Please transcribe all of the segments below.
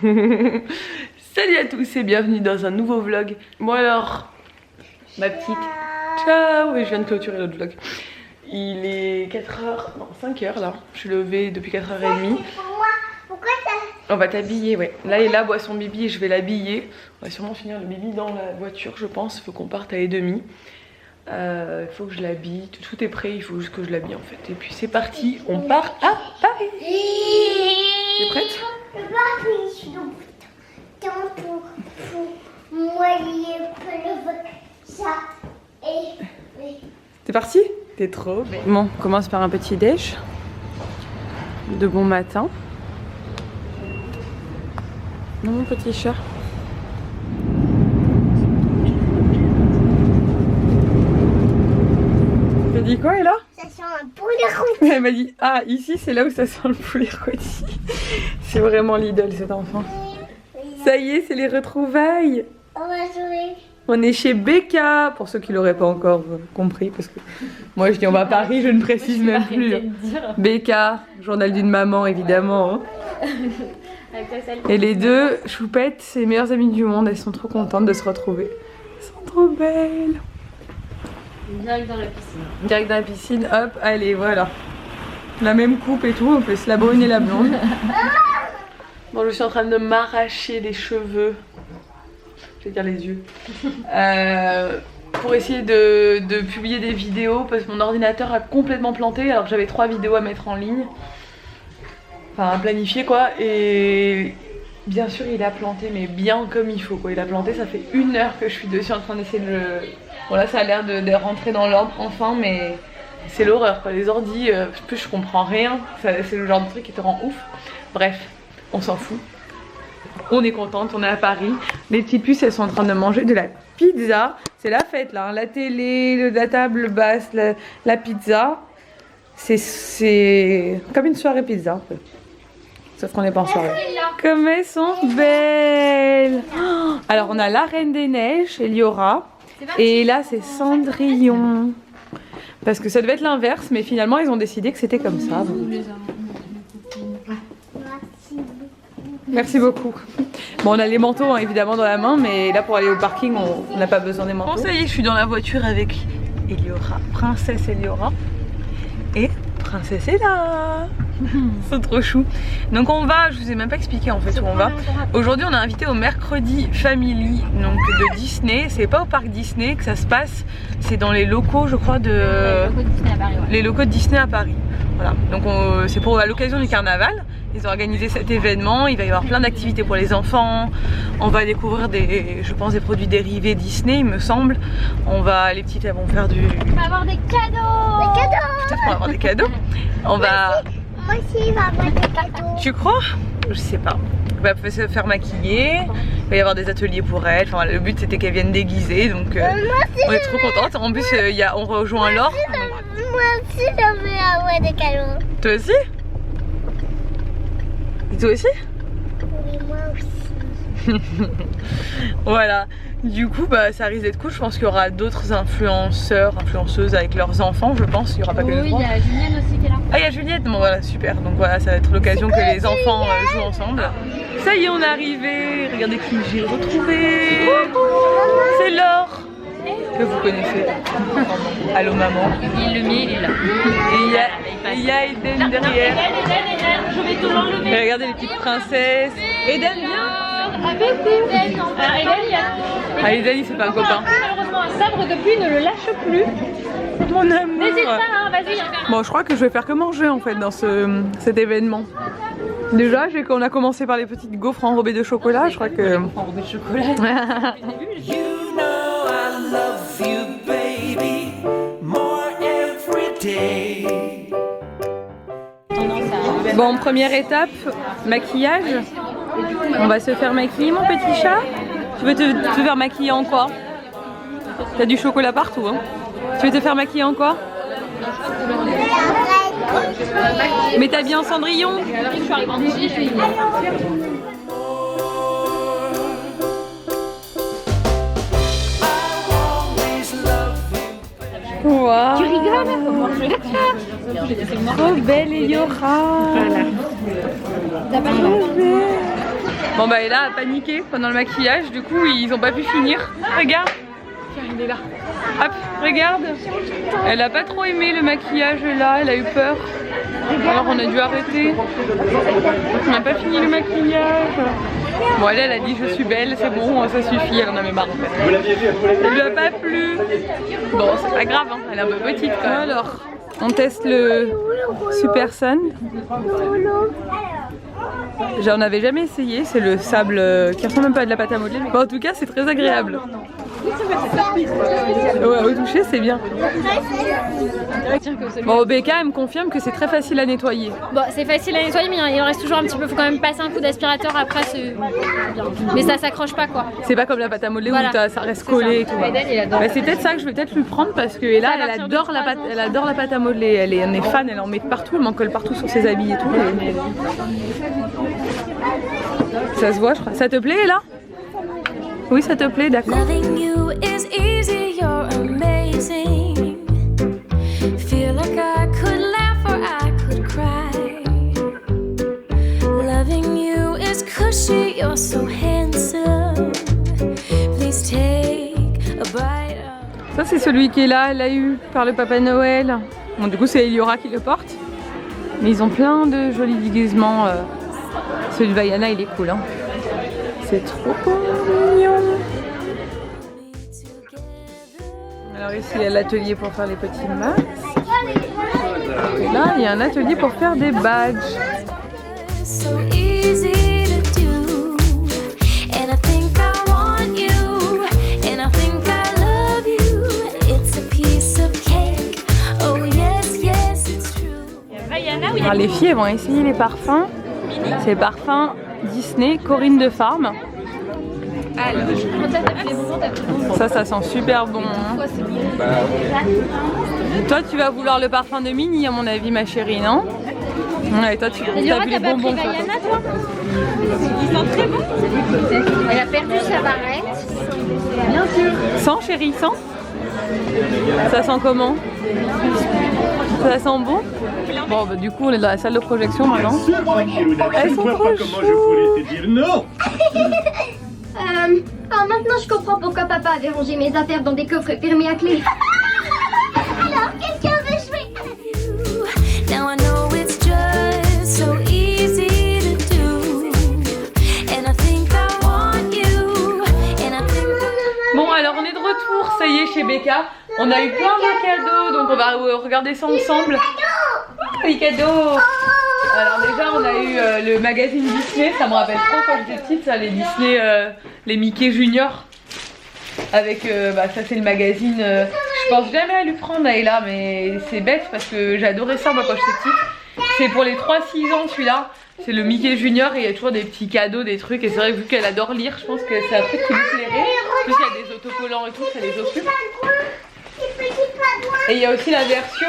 Salut à tous et bienvenue dans un nouveau vlog. Bon alors, ma petite, ciao. Et je viens de clôturer l'autre vlog. Il est 4h, non 5h là. Je suis levée depuis 4h30. Pourquoi ça? On va t'habiller, ouais. Là et là boit son bibi et je vais l'habiller. On va sûrement finir le bibi dans la voiture, je pense. Il faut qu'on parte à 1h30. Il faut que je l'habille. Tout est prêt, il faut juste que je l'habille en fait. Et puis c'est parti, on part à Paris. T'es prête? Je suis dans le temps pour moyer ça et... T'es parti? T'es trop belle. Bon, on commence par un petit déj. De bon matin. Non, mon petit chat. T'as dit quoi, Ella? Ça sent un poulet rôti. Elle m'a dit, ah, ici, c'est là où ça sent le poulet rôti. C'est vraiment l'idole, cet enfant. Ça y est, c'est les retrouvailles. On va jouer. On est chez Becca, pour ceux qui l'auraient pas encore compris, parce que moi je dis on va à Paris, je ne précise même plus. Becca, journal d'une maman évidemment. Hein. Et les deux choupettes, c'est les meilleures amies du monde, elles sont trop contentes de se retrouver. Elles sont trop belles. Direct dans la piscine. Direct dans la piscine, hop, allez, voilà. La même coupe et tout, en plus, la brune et la blonde. Bon, je suis en train de m'arracher les cheveux. Je vais dire les yeux. Pour essayer de publier des vidéos parce que mon ordinateur a complètement planté alors que j'avais 3 vidéos à mettre en ligne. Enfin à planifier quoi. Et bien sûr il a planté mais bien comme il faut quoi. Il a planté, ça fait 1 heure que je suis dessus en train d'essayer de le... Bon là ça a l'air de rentrer dans l'ordre enfin mais c'est l'horreur quoi. Les ordis, plus je comprends rien. C'est le genre de truc qui te rend ouf. Bref, on s'en fout. On est contente, on est à Paris. Les petites puces, elles sont en train de manger de la pizza. C'est la fête là, hein. La télé, la table basse, la pizza. C'est comme une soirée pizza un peu. Sauf qu'on n'est pas en soirée. Comme elles sont belles. Oh, alors on a la Reine des Neiges, Eliora. Et là c'est Cendrillon. Parce que ça devait être l'inverse, mais finalement ils ont décidé que c'était comme ça. Merci beaucoup. Bon, on a les manteaux hein, évidemment dans la main, mais là pour aller au parking, on n'a pas besoin des manteaux. Bon, ça y est, je suis dans la voiture avec Eliora, princesse Eliora et princesse Ella. C'est trop chou. Donc on va, je vous ai même pas expliqué en fait où on va. Aujourd'hui, on est invité au mercredi Family donc de Disney. C'est pas au parc Disney que ça se passe, c'est dans les locaux, je crois, les locaux de Disney à Paris. Voilà. Donc c'est pour à l'occasion du carnaval. Ils ont organisé cet événement, il va y avoir plein d'activités pour les enfants. On va découvrir je pense des produits dérivés Disney il me semble. Les petites elles vont faire du... On va avoir des cadeaux. Des cadeaux. Peut-être qu'on va avoir des cadeaux. On va... Moi aussi, il va avoir des cadeaux. Tu crois? Je sais pas. On va se faire maquiller, il va y avoir des ateliers pour elle. Enfin, le but c'était qu'elle vienne déguisée donc on est trop contente. En plus on rejoint Laure. Moi aussi, je veux avoir des cadeaux. Toi aussi? Et toi aussi? Oui, moi aussi. Voilà, du coup ça risque d'être cool. Je pense qu'il y aura d'autres influenceuses avec leurs enfants, je pense. Il n'y aura pas que les enfants. Oui, il y a Julienne aussi qui est là. Ah, il y a Juliette, bon voilà, super. Donc voilà, ça va être l'occasion que les enfants jouent ensemble. Ça y est, on est arrivé. Regardez qui j'ai retrouvé. C'est Laure, que vous connaissez. Allô maman. Le mien, il est là. Et il y a Eden derrière. Eden, je vais te l'enlever. Et regardez les petites princesses. Eden, viens. Avec Eden. Alors Eden, il y a... Ah, Eden, c'est pas un copain. Malheureusement un sabre depuis, il ne le lâche plus. Mon amour. N'hésite pas, hein, vas-y. Bon, je crois que je vais faire que manger en fait dans cet événement. Déjà, on a commencé par les petites gaufres enrobées de chocolat. Je crois que... Enrobé de chocolat. Bon, première étape, maquillage. On va se faire maquiller, mon petit chat. Tu veux te faire maquiller en quoi? T'as du chocolat partout, hein. Tu veux te faire maquiller en quoi? Mais t'as bien Cendrillon. Wow. Tu rigoles? Trop belle Eliora. Voilà. T'as pas Trop belle. Bon bah Ella a paniqué pendant le maquillage, du coup ils ont pas pu finir. Regarde, il est là. Hop, regarde. Elle a pas trop aimé le maquillage là, elle a eu peur. Alors on a dû arrêter. On n'a pas fini le maquillage. Bon elle a dit je suis belle, c'est bon, ça suffit, elle en avait marre en fait. Ça lui a pas plu. Bon c'est pas grave, hein. Elle est un peu petite quand même. Alors on teste le Super Sun. J'en avais jamais essayé, c'est le sable qui ressemble même pas à de la pâte à modeler. Mais en tout cas c'est très agréable. Ouais, au toucher c'est bien. Bon, Becca elle me confirme que c'est très facile à nettoyer. Bon, c'est facile à nettoyer, mais il en reste toujours un petit peu. Faut quand même passer un coup d'aspirateur après. Mais ça s'accroche pas quoi. C'est pas comme la pâte à modeler voilà. Où ça reste collé et tout. Bah, c'est peut-être ça que je vais peut-être lui prendre parce que là elle adore la pâte à modeler. Elle est fan, elle en met partout, elle m'en colle partout sur ses habits et tout. Ça se voit, je crois. Ça te plaît là? Oui, ça te plaît, d'accord. Loving you is easy, you're amazing. Feel like I could laugh or I could cry. Loving you is cushy, you're so handsome. Please take a bite of... Ça c'est celui qui est là, elle l'a eu par le Papa Noël. Bon du coup c'est Eliora qui le porte. Mais ils ont plein de jolis déguisements. Celui de Vaiana il est cool hein. C'est trop mignon. Alors ici il y a l'atelier pour faire les petits masques. Et là il y a un atelier pour faire des badges. So easy to do. And I think I want you. And I think I love you. It's a piece of cake. Oh yes, yes, it's true. Alors les filles elles vont essayer les parfums. C'est parfums Disney, Corinne de Farm. Ça sent super bon. Hein. Toi tu vas vouloir le parfum de Minnie à mon avis ma chérie, non? Ouais, toi tu as vu les bonbons. Vaiana, toi il sent très bon. Elle a perdu sa barrette. Bien sûr. Sans chérie, sans? Ça sent comment? Ça sent bon? Bon bah du coup on est dans la salle de projection maintenant. Elles sont trop choues. Comment je pourrais te dire non? Maintenant je comprends pourquoi papa avait rangé mes affaires dans des coffres fermés à clé. Alors, quelqu'un veut jouer? Now I know it's just so easy to do. And I think I want you. And I think Bon alors on est de retour, ça y est chez Becca. On a eu plein de cadeaux donc on va regarder ça ensemble. Les cadeaux. Alors déjà on a eu le magazine Disney, ça me rappelle trop quand j'étais petite, ça, les Disney, les Mickey Junior. Avec, ça c'est le magazine, je pense jamais à lui prendre à Ella mais c'est bête parce que j'adorais ça moi quand j'étais petite. C'est pour les 3-6 ans celui-là, c'est le Mickey Junior et il y a toujours des petits cadeaux, des trucs et c'est vrai que vu qu'elle adore lire, je pense que c'est un truc qui lui plairait. En plus il y a des autocollants et tout, ça les occupe. Et il y a aussi la version...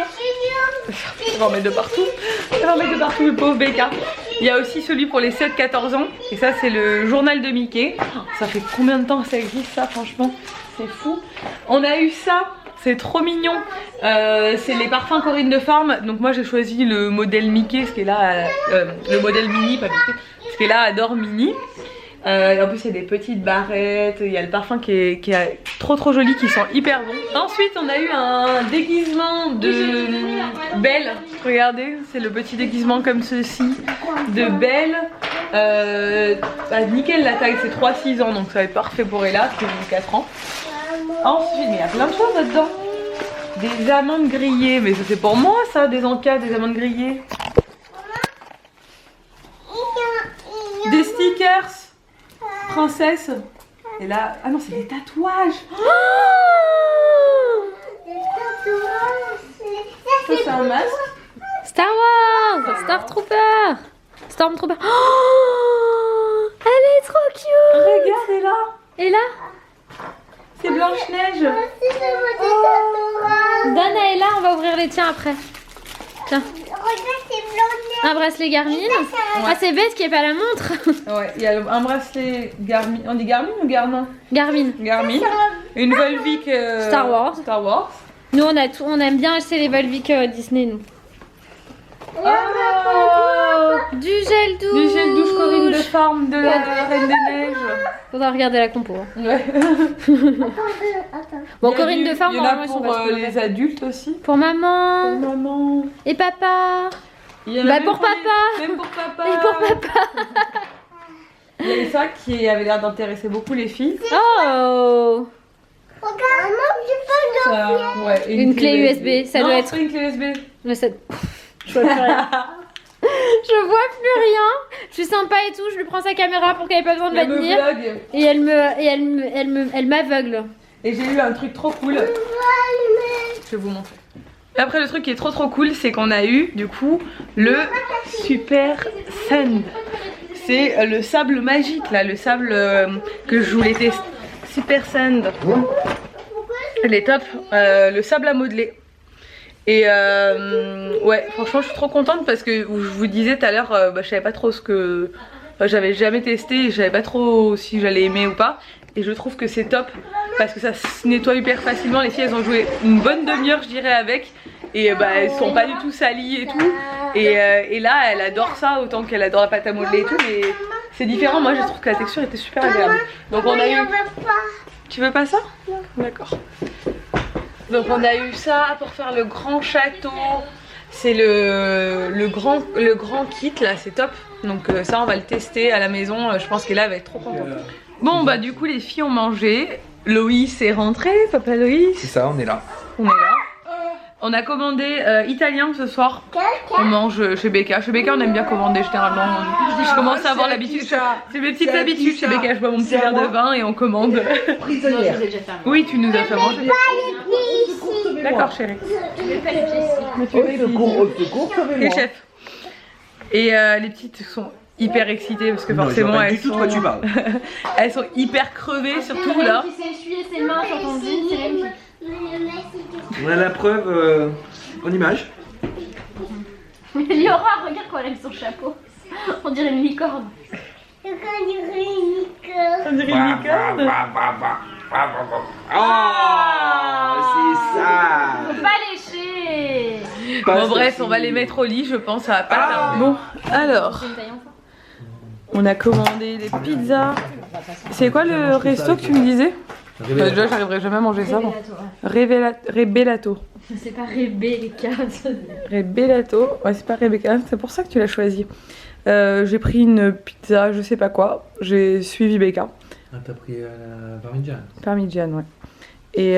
Elle va en mettre de partout. Elle va en mettre de partout, le pauvre Becca. Il y a aussi celui pour les 7-14 ans. Et ça, c'est le journal de Mickey. Ça fait combien de temps que ça existe, ça, franchement? C'est fou. On a eu ça. C'est trop mignon. C'est les parfums Corinne de Farm. Donc moi, j'ai choisi le modèle Mickey, ce qui est là... le modèle Minnie, pas Mickey. Ce qui est là, adore Minnie. Et en plus il y a des petites barrettes, il y a le parfum qui est trop joli, qui sent hyper bon. Ensuite on a eu un déguisement de Belle, regardez, c'est le petit déguisement comme ceci de Belle. Nickel la taille, c'est 3-6 ans donc ça va être parfait pour Ella, qui a 4 ans. Ensuite il y a plein de choses là-dedans. Des amandes grillées, mais ça c'est pour moi ça, des encas, des amandes grillées. Des stickers princesse. Et là, ah non, c'est des tatouages. Ça c'est un masque. Star Wars, Star Trooper, Stormtrooper. Oh, elle est trop cute. Regardez là. Et là, c'est Blanche-Neige. donne à Ella, on va ouvrir les tiens après. Tiens. Regarde, c'est blanc. Un bracelet Garmin. Ah, c'est bête qu'il n'y ait pas la montre. Ouais, il y a un bracelet Garmin. On dit Garmin ou Garmin? Garmin. Garmin. Une Volvic Star Wars. Star Wars. Nous, on a tout, on aime bien acheter les Volvic Disney, nous. Oh, Du gel douche. Du gel douche Corinne de Farm de la Reine des Neiges. Faudra regarder la compo. Hein. Ouais. Bon, Corinne de Farm, il y en a normalement, ils sont pour pas trop les adultes aussi. Pour maman. Pour maman. Et papa. Il y en a Bah même pour papa. Même pour papa. Et pour papa. Il y avait ça qui avait l'air d'intéresser beaucoup les filles. Oh. Regarde, Ça, ouais, Une clé USB, ça non, doit être. pas une clé USB. Mais ça- Je vois plus rien. Je vois plus rien. Je suis sympa et tout. Je lui prends sa caméra pour qu'elle ait pas besoin de la Elle me tenir. vlog. Et elle m'aveugle. Et j'ai eu un truc trop cool. Je vais vous montrer. Après le truc qui est trop cool, c'est qu'on a eu du coup le Super Sand. C'est le sable magique là, le sable que je voulais tester. Super Sand. Elle est top. Le sable à modeler. Et ouais, franchement je suis trop contente parce que je vous disais tout à l'heure, je savais pas trop ce que... j'avais jamais testé, je savais pas trop si j'allais aimer ou pas. Et je trouve que c'est top parce que ça se nettoie hyper facilement. Les filles elles ont joué une bonne demi-heure je dirais avec. Et elles sont pas du tout salies et tout. Et là elle adore ça autant qu'elle adore la pâte à modeler et tout. Mais c'est différent, moi je trouve que la texture était super agréable. Donc on a eu... Tu veux pas ça? Non. D'accord. Donc on a eu ça pour faire le grand château. C'est le grand kit là, c'est top. Donc ça on va le tester à la maison. Je pense qu'Ella va être trop contente. Bon bah du coup les filles ont mangé. Loïs est rentré, papa Loïs. C'est ça, on est là. On est là. On a commandé italien ce soir. On mange chez Becca. Chez Becca on aime bien commander généralement. Je commence à avoir l'habitude. C'est mes petites habitudes chez Becca. Je bois mon petit verre de vin et on commande. Oui tu nous as fait manger. D'accord chérie. Les chefs. Et les petites sont hyper excitées parce que forcément elles sont... quoi tu parles. Elles sont hyper crevées surtout là. Qui s'est essuyé ses mains quand on dit. C'est même qui... On a la preuve en image. Liora, regarde quand elle a son chapeau. On dirait une licorne. On dirait une licorne. Oh, c'est ça. Faut pas lécher. Bon bref, on va les mettre au lit, je pense, ça va pas tarder. Bon, alors, on a commandé des pizzas. C'est quoi le resto que tu me disais? Déjà, j'arriverai jamais à manger ça. Bon. Rebellato. C'est pas Rebecca. Rebellato. Ouais, c'est pas Rebecca, c'est pour ça que tu l'as choisi. J'ai pris une pizza, je sais pas quoi. J'ai suivi Becca. Ah, t'as pris la parmigiana. Parmigiane, ouais. Et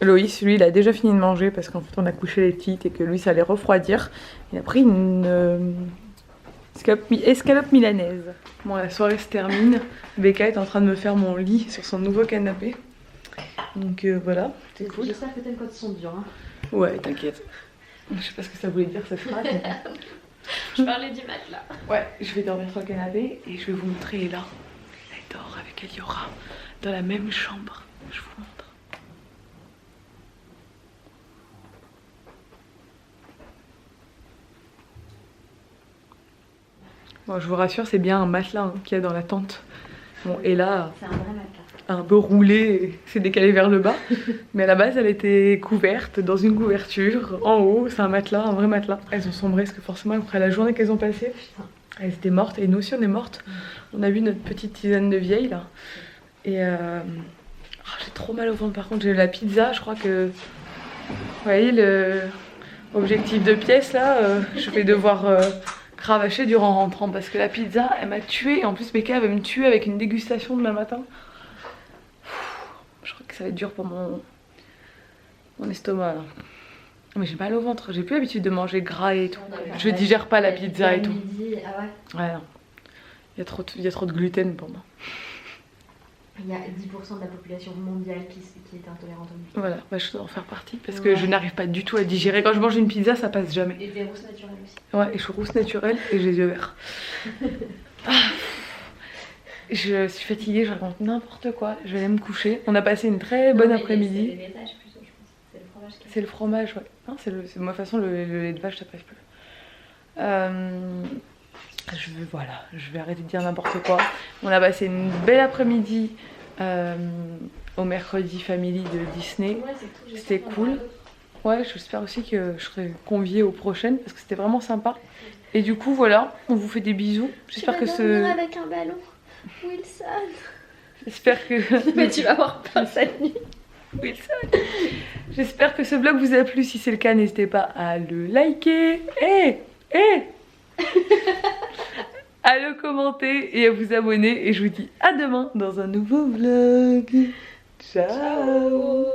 Loïs, lui, il a déjà fini de manger parce qu'en fait, on a couché les petites et que lui, ça allait refroidir. Il a pris une escalope milanaise. Bon, la soirée se termine. Becca est en train de me faire mon lit sur son nouveau canapé. Donc voilà, c'est cool. J'espère que t'aimes quand ils sont durs. Hein. Ouais, t'inquiète. Je sais pas ce que ça voulait dire cette phrase. Je parlais du matelas. Ouais, je vais dormir sur le canapé et je vais vous montrer là. Elle dort avec Eliora dans la même chambre. Je vous montre. Bon, je vous rassure, c'est bien un matelas qu'il y a dans la tente. Bon, et là, C'est un vrai matelas. Un peu roulé, c'est décalé vers le bas. Mais à la base, elle était couverte dans une couverture. En haut, c'est un matelas, un vrai matelas. Elles ont sombré parce que forcément, après la journée qu'elles ont passée, elles étaient mortes. Et nous aussi, on est mortes. On a vu notre petite tisane de vieille là. Et j'ai trop mal au ventre. Par contre, j'ai la pizza. Je crois que, vous voyez, le objectif de pièce là, je vais devoir cravacher durant rentrant parce que la pizza, elle m'a tuée. Et en plus, Becca va me tuer avec une dégustation demain matin. Je crois que ça va être dur pour mon estomac là. Mais j'ai mal au ventre, j'ai plus l'habitude de manger gras et tout. Je digère pas la pizza et tout. Ah ouais. Ouais, non. Il y a trop de gluten pour moi. Il y a 10% de la population mondiale qui est intolérante au gluten. Voilà, bah, je dois en faire partie parce que je n'arrive pas du tout à digérer. Quand je mange une pizza, ça passe jamais. Et des rousses naturelles aussi. Ouais, et je suis rousse naturelle et j'ai les yeux verts. Je suis fatiguée, je raconte n'importe quoi. Je vais aller me coucher. On a passé une très bonne après-midi. C'est le lait de vache plutôt, je pense. C'est le fromage qui... C'est le fromage, ouais. Non, c'est moi, de toute façon, le lait de vache, ça passe plus. Voilà, je vais arrêter de dire n'importe quoi. On a passé une belle après-midi au mercredi family de Disney. Ouais, c'était cool. Ouais, j'espère aussi que je serai conviée aux prochaines parce que c'était vraiment sympa. Et du coup, voilà, on vous fait des bisous. J'espère que avec un ballon. Wilson. J'espère que... Mais tu vas avoir plein cette nuit. Wilson. J'espère que ce vlog vous a plu. Si c'est le cas, n'hésitez pas à le liker. À le commenter et à vous abonner. Et je vous dis à demain dans un nouveau vlog. Ciao.